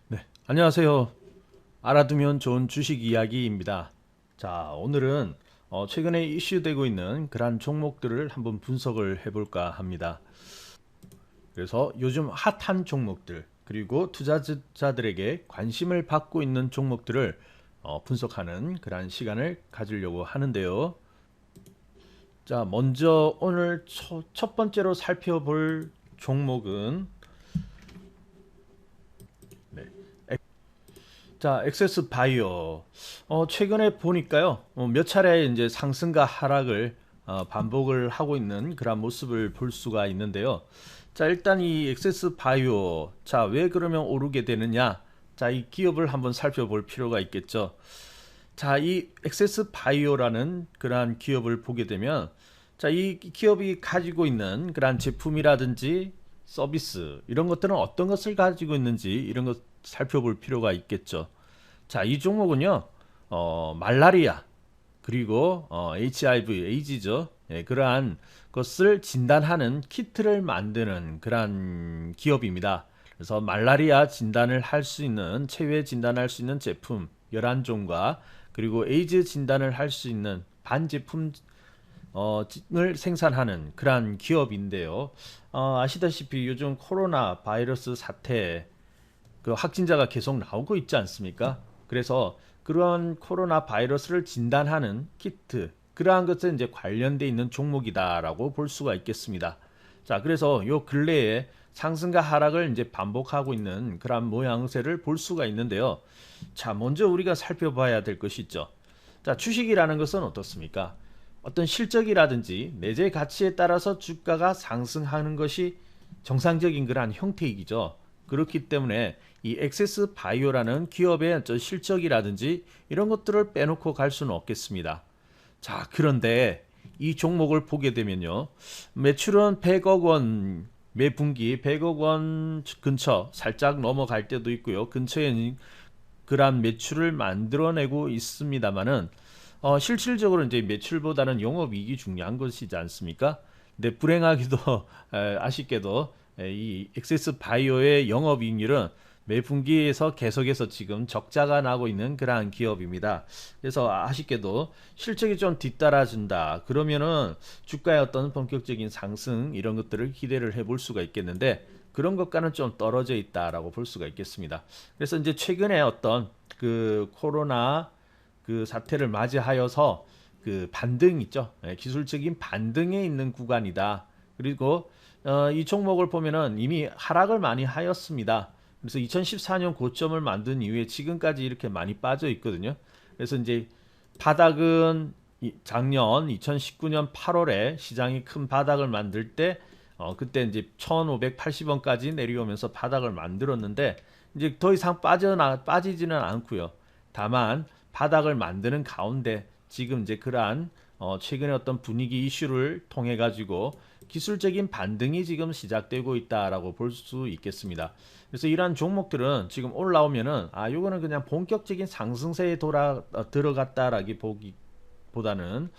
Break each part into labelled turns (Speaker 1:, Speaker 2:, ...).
Speaker 1: 네, 안녕하세요. 알아두면 좋은 주식 이야기입니다. 자, 오늘은 최근에 이슈되고 있는 그러한 종목들을 한번 분석을 해볼까 합니다. 그래서 요즘 핫한 종목들, 그리고 투자자들에게 관심을 받고 있는 종목들을 분석하는 그러한 시간을 가지려고 하는데요. 자, 먼저 오늘 첫 번째로 살펴볼 종목은 네, 자, 엑세스 바이오. 최근에 보니까요, 몇 차례 이제 상승과 하락을 반복을 하고 있는 그런 모습을 볼 수가 있는데요. 자, 일단 이 엑세스 바이오. 자, 왜 그러면 오르게 되느냐? 자, 이 기업을 한번 살펴볼 필요가 있겠죠. 자, 이 엑세스 바이오라는 그러한 기업을 보게 되면, 자, 이 기업이 가지고 있는 그러한 제품이라든지 서비스, 이런 것들은 어떤 것을 가지고 있는지 이런 것 살펴볼 필요가 있겠죠. 자, 이 종목은요, 말라리아, 그리고 HIV, 에이즈죠. 예, 그러한 것을 진단하는 키트를 만드는 그러한 기업입니다. 그래서 말라리아 진단을 할 수 있는, 체외 진단할 수 있는 제품 11종과 그리고 에이즈 진단을 할 수 있는 반제품 을 생산하는 그러한 기업인데요. 아시다시피 요즘 코로나 바이러스 사태 그 확진자가 계속 나오고 있지 않습니까? 그래서 그런 코로나 바이러스를 진단하는 키트, 그러한 것에 이제 관련돼 있는 종목이다라고 볼 수가 있겠습니다. 자, 그래서 요 근래에 상승과 하락을 이제 반복하고 있는 그런 모양새를 볼 수가 있는데요. 자, 먼저 우리가 살펴봐야 될 것이 있죠. 자, 주식이라는 것은 어떻습니까? 어떤 실적이라든지 내재 가치에 따라서 주가가 상승하는 것이 정상적인 그러한 형태이죠. 그렇기 때문에 이 엑세스 바이오라는 기업의 실적이라든지 이런 것들을 빼놓고 갈 수는 없겠습니다. 자, 그런데 이 종목을 보게 되면요. 매출은 100억 원, 매 분기 100억 원 근처 살짝 넘어갈 때도 있고요. 근처에 그러한 매출을 만들어내고 있습니다만은 실질적으로 이제 매출보다는 영업이익이 중요한 것이지 않습니까? 근데 불행하기도 아쉽게도 이 엑세스 바이오의 영업이익률은 매 분기에서 계속해서 지금 적자가 나고 있는 그러한 기업입니다. 그래서 아쉽게도 실적이 좀 뒤따라준다. 그러면은 주가의 어떤 본격적인 상승 이런 것들을 기대를 해볼 수가 있겠는데 그런 것과는 좀 떨어져 있다라고 볼 수가 있겠습니다. 그래서 이제 최근에 어떤 그 코로나 그 사태를 맞이하여서 그 반등 있죠. 기술적인 반등에 있는 구간이다. 그리고 이 종목을 보면은 이미 하락을 많이 하였습니다. 그래서 2014년 고점을 만든 이후에 지금까지 이렇게 많이 빠져 있거든요. 그래서 이제 바닥은 작년 2019년 8월에 시장이 큰 바닥을 만들 때 그때 이제 1,580원까지 내려오면서 바닥을 만들었는데 이제 더 이상 빠지지는 않고요. 다만 바닥을 만드는 가운데 지금 이제 그러한 최근에 어떤 분위기 이슈를 통해 가지고 기술적인 반등이 지금 시작되고 있다라고 볼 수 있겠습니다. 그래서 이러한 종목들은 지금 올라오면은 요거는 그냥 본격적인 상승세에 들어갔다라기 보기보다는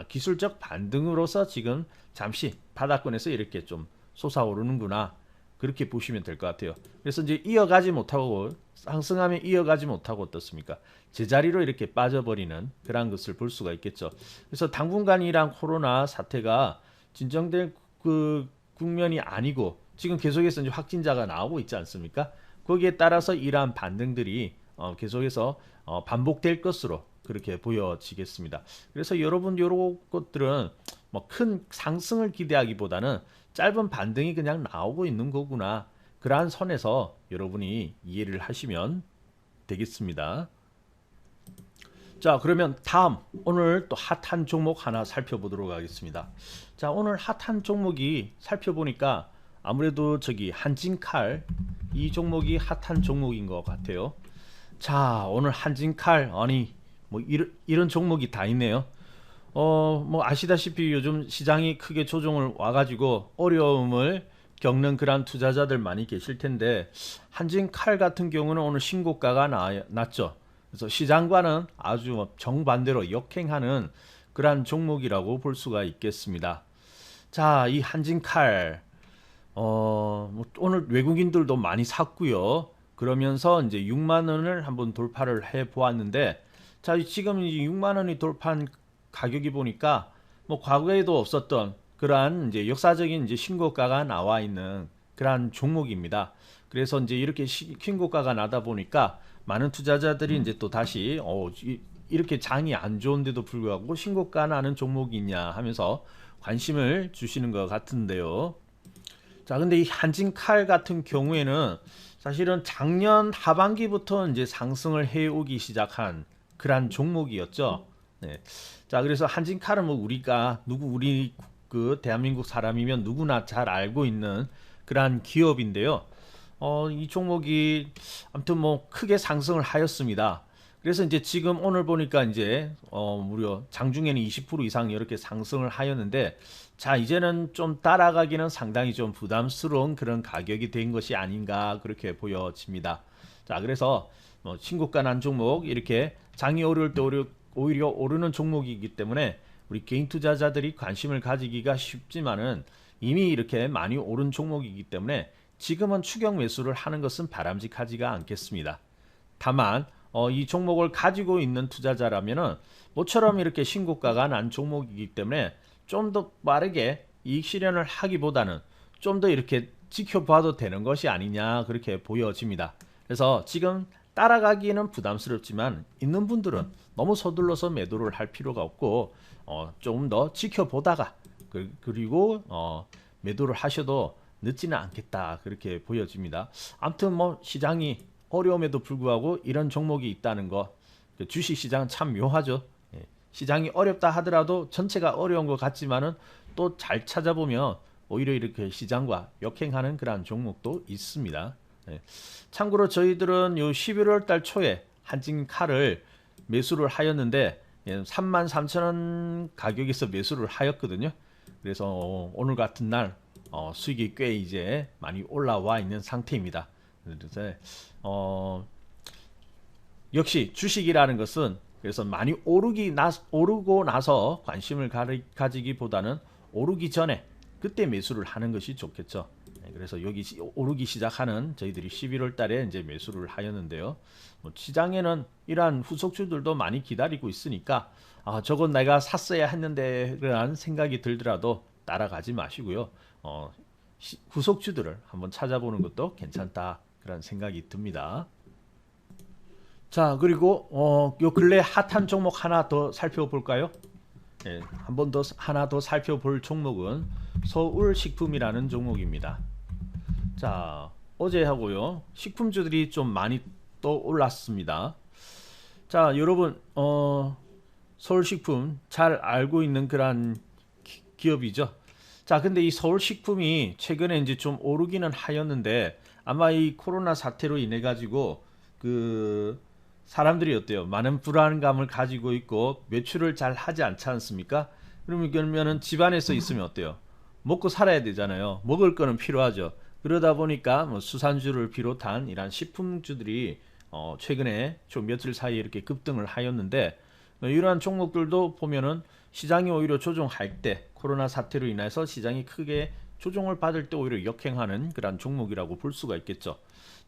Speaker 1: 기술적 반등으로서 지금 잠시 바닥권에서 이렇게 좀 솟아오르는구나. 그렇게 보시면 될 것 같아요. 그래서 이제 이어가지 못하고 상승하면 이어가지 못하고 어떻습니까? 제자리로 이렇게 빠져버리는 그런 것을 볼 수가 있겠죠. 그래서 당분간 이란 코로나 사태가 진정된 그 국면이 아니고 지금 계속해서 이제 확진자가 나오고 있지 않습니까? 거기에 따라서 이러한 반등들이 계속해서 반복될 것으로 그렇게 보여지겠습니다. 그래서 여러분 이런 것들은 뭐 큰 상승을 기대하기보다는 짧은 반등이 그냥 나오고 있는 거구나. 그러한 선에서 여러분이 이해를 하시면 되겠습니다. 자, 그러면 다음 오늘 또 핫한 종목 하나 살펴보도록 하겠습니다. 자, 오늘 핫한 종목이 살펴보니까 아무래도 저기 한진칼 이 종목이 핫한 종목인 것 같아요. 자, 오늘 한진칼 아니 뭐 이런 종목이 다 있네요. 뭐 아시다시피 요즘 시장이 크게 조정을 와가지고 어려움을 겪는 그런 투자자들 많이 계실 텐데 한진칼 같은 경우는 오늘 신고가가 났죠. 그래서 시장과는 아주 뭐 정반대로 역행하는 그러한 종목이라고 볼 수가 있겠습니다. 자, 이 한진칼 뭐 오늘 외국인들도 많이 샀고요. 그러면서 이제 6만 원을 한번 돌파를 해 보았는데, 자, 지금 이제 6만 원이 돌파한 가격이 보니까 뭐 과거에도 없었던 그러한 이제 역사적인 이제 신고가가 나와 있는 그러한 종목입니다. 그래서 이제 이렇게 신고가가 나다 보니까 많은 투자자들이 이제 또 다시 이렇게 장이 안 좋은데도 불구하고 신고가 나는 종목이 있냐 하면서 관심을 주시는 것 같은데요. 자, 근데 이 한진칼 같은 경우에는 사실은 작년 하반기부터 이제 상승을 해오기 시작한 그러한 종목이었죠. 네. 자, 그래서 한진칼은 뭐 우리 그 대한민국 사람이면 누구나 잘 알고 있는 그러한 기업인데요. 이 종목이 아무튼 뭐 크게 상승을 하였습니다. 그래서 이제 지금 오늘 보니까 이제 무려 장중에는 20% 이상 이렇게 상승을 하였는데, 자, 이제는 좀 따라가기는 상당히 좀 부담스러운 그런 가격이 된 것이 아닌가 그렇게 보여집니다. 자, 그래서 뭐 신고가 난 종목 이렇게 장이 오를 때 오히려 오르는 종목이기 때문에 우리 개인 투자자들이 관심을 가지기가 쉽지만은 이미 이렇게 많이 오른 종목이기 때문에 지금은 추격 매수를 하는 것은 바람직하지가 않겠습니다. 다만 이 종목을 가지고 있는 투자자라면은 모처럼 이렇게 신고가가 난 종목이기 때문에 좀 더 빠르게 이익 실현을 하기보다는 좀 더 이렇게 지켜봐도 되는 것이 아니냐 그렇게 보여집니다. 그래서 지금 따라가기는 부담스럽지만 있는 분들은 너무 서둘러서 매도를 할 필요가 없고 조금 더 지켜보다가 그리고 매도를 하셔도 늦지는 않겠다 그렇게 보여집니다. 아무튼 뭐 시장이 어려움에도 불구하고 이런 종목이 있다는 거, 주식 시장은 참 묘하죠. 예, 시장이 어렵다 하더라도 전체가 어려운 것 같지만은 또 잘 찾아보면 오히려 이렇게 시장과 역행하는 그러한 종목도 있습니다. 예, 참고로 저희들은 요 11월 달 초에 한진칼을 매수를 하였는데 33,000원 가격에서 매수를 하였거든요. 그래서 오늘 같은 날 수익이 꽤 이제 많이 올라와 있는 상태입니다. 그래서 역시 주식이라는 것은 그래서 많이 오르고 나서 관심을 가지기보다는 오르기 전에 그때 매수를 하는 것이 좋겠죠. 그래서 여기 오르기 시작하는 저희들이 11월 달에 이제 매수를 하였는데요. 뭐 시장에는 이러한 후속주들도 많이 기다리고 있으니까 저건 내가 샀어야 했는데 라는 생각이 들더라도 따라가지 마시고요. 후속주들을 한번 찾아보는 것도 괜찮다 그런 생각이 듭니다. 자, 그리고 요 근래 핫한 종목 하나 더 살펴볼까요? 네, 한 번 더 하나 더 살펴볼 종목은 서울식품이라는 종목입니다. 자, 어제 하고요. 식품주들이 좀 많이 또 올랐습니다. 자, 여러분 서울식품 잘 알고 있는 그런 기업이죠. 자, 근데 이 서울식품이 최근에 이제 좀 오르기는 하였는데 아마 이 코로나 사태로 인해 가지고 그 사람들이 어때요? 많은 불안감을 가지고 있고 매출을 잘 하지 않지 않습니까? 그러면은 집안에서 있으면 어때요? 먹고 살아야 되잖아요. 먹을 거는 필요하죠. 그러다 보니까 뭐 수산주를 비롯한 이런 식품주들이 최근에 좀 며칠 사이에 이렇게 급등을 하였는데 이러한 종목들도 보면은 시장이 오히려 조정할 때 코로나 사태로 인해서 시장이 크게 조정을 받을 때 오히려 역행하는 그런 종목이라고 볼 수가 있겠죠.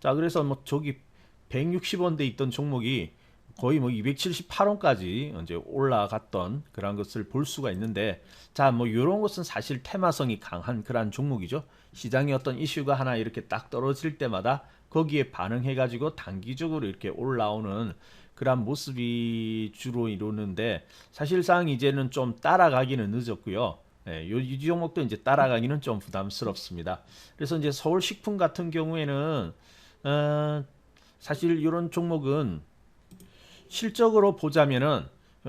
Speaker 1: 자, 그래서 뭐 저기 160원대 있던 종목이 거의 뭐 278원까지 이제 올라갔던 그런 것을 볼 수가 있는데, 자, 뭐 이런 것은 사실 테마성이 강한 그런 종목이죠. 시장에 어떤 이슈가 하나 이렇게 딱 떨어질 때마다 거기에 반응해 가지고 단기적으로 이렇게 올라오는 그런 모습이 주로 이루는데, 사실상 이제는 좀 따라가기는 늦었고요. 예, 이 종목도 이제 따라가기는 좀 부담스럽습니다. 그래서 이제 서울식품 같은 경우에는 사실 이런 종목은 실적으로 보자면은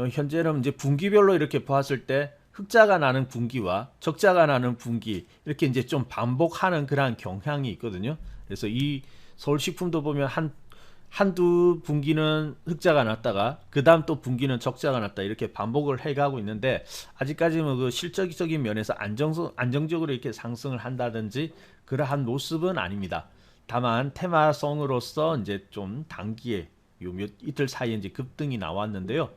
Speaker 1: 현재는 이제 분기별로 이렇게 보았을 때 흑자가 나는 분기와 적자가 나는 분기 이렇게 이제 좀 반복하는 그러한 경향이 있거든요. 그래서 이 서울식품도 보면 한두 분기는 흑자가 났다가 그 다음 또 분기는 적자가 났다 이렇게 반복을 해가고 있는데, 아직까지는 그 실적적인 면에서 안정적으로 이렇게 상승을 한다든지 그러한 모습은 아닙니다. 다만 테마성으로서 이제 좀 단기에 요 이틀 사이에 이제 급등이 나왔는데요.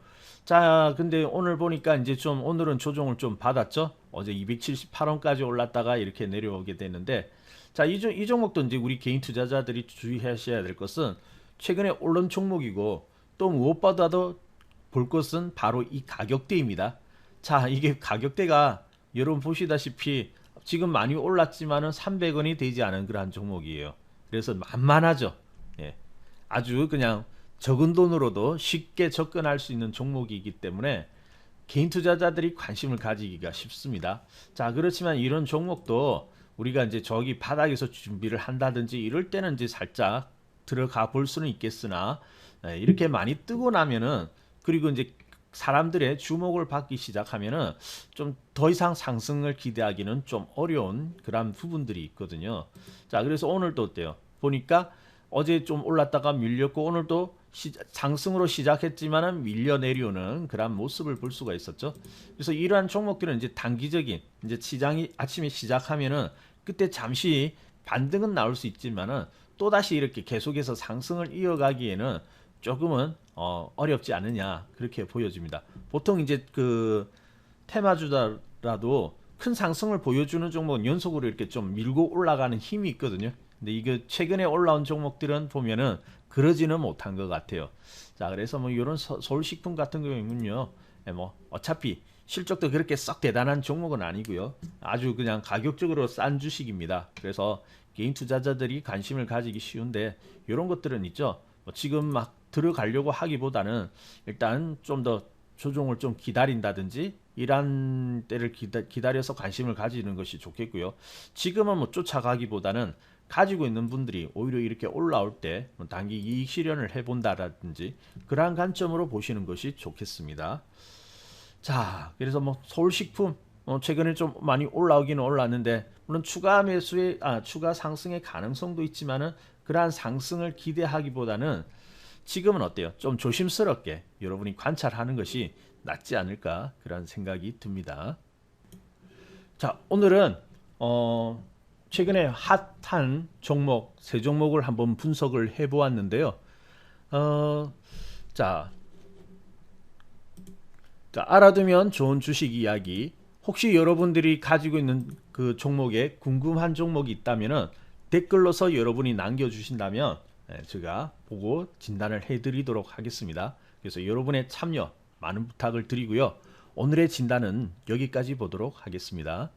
Speaker 1: 자, 근데 오늘 보니까 이제 좀 오늘은 조정을 좀 받았죠. 어제 278원까지 올랐다가 이렇게 내려오게 되는데, 자, 이 종목도 이제 우리 개인 투자자들이 주의하셔야 될 것은 최근에 오른 종목이고 또 무엇보다도 볼 것은 바로 이 가격대입니다. 자, 이게 가격대가 여러분 보시다시피 지금 많이 올랐지만은 300원이 되지 않은 그러한 종목이에요. 그래서 만만하죠. 예. 아주 그냥 적은 돈으로도 쉽게 접근할 수 있는 종목이기 때문에 개인 투자자들이 관심을 가지기가 쉽습니다. 자, 그렇지만 이런 종목도 우리가 이제 저기 바닥에서 준비를 한다든지 이럴 때는 이제 살짝 들어가 볼 수는 있겠으나 이렇게 많이 뜨고 나면은 그리고 이제 사람들의 주목을 받기 시작하면은 좀 더 이상 상승을 기대하기는 좀 어려운 그런 부분들이 있거든요. 자, 그래서 오늘도 어때요? 보니까 어제 좀 올랐다가 밀렸고 오늘도 상승으로 시작했지만은 밀려 내려오는 그런 모습을 볼 수가 있었죠. 그래서 이러한 종목들은 이제 단기적인 이제 시장이 아침에 시작하면은 그때 잠시 반등은 나올 수 있지만은 또 다시 이렇게 계속해서 상승을 이어가기에는 조금은 어렵지 않느냐 그렇게 보여집니다. 보통 이제 그 테마주다라도 큰 상승을 보여주는 종목은 연속으로 이렇게 좀 밀고 올라가는 힘이 있거든요. 근데 이게 최근에 올라온 종목들은 보면은 그러지는 못한 것 같아요. 자, 그래서 뭐 이런 서울식품 같은 경우는요, 뭐 어차피 실적도 그렇게 썩 대단한 종목은 아니고요. 아주 그냥 가격적으로 싼 주식입니다. 그래서 개인 투자자들이 관심을 가지기 쉬운데 이런 것들은 있죠. 뭐 지금 막 들어가려고 하기보다는 일단 좀 더 조종을 좀 기다린다든지 이런 때를 기다려서 관심을 가지는 것이 좋겠고요. 지금은 뭐 쫓아가기보다는 가지고 있는 분들이 오히려 이렇게 올라올 때 단기 이익 실현을 해본다라든지 그러한 관점으로 보시는 것이 좋겠습니다. 자, 그래서 뭐 서울식품 최근에 좀 많이 올라오기는 올랐는데 물론 추가 상승의 가능성도 있지만은 그러한 상승을 기대하기보다는 지금은 어때요? 좀 조심스럽게 여러분이 관찰하는 것이 낫지 않을까 그런 생각이 듭니다. 자, 오늘은 최근에 핫한 종목 세 종목을 한번 분석을 해보았는데요. 어, 자, 알아두면 좋은 주식 이야기. 혹시 여러분들이 가지고 있는 그 종목에 궁금한 종목이 있다면은 댓글로서 여러분이 남겨주신다면 제가 보고 진단을 해드리도록 하겠습니다. 그래서 여러분의 참여 많은 부탁을 드리고요. 오늘의 진단은 여기까지 보도록 하겠습니다.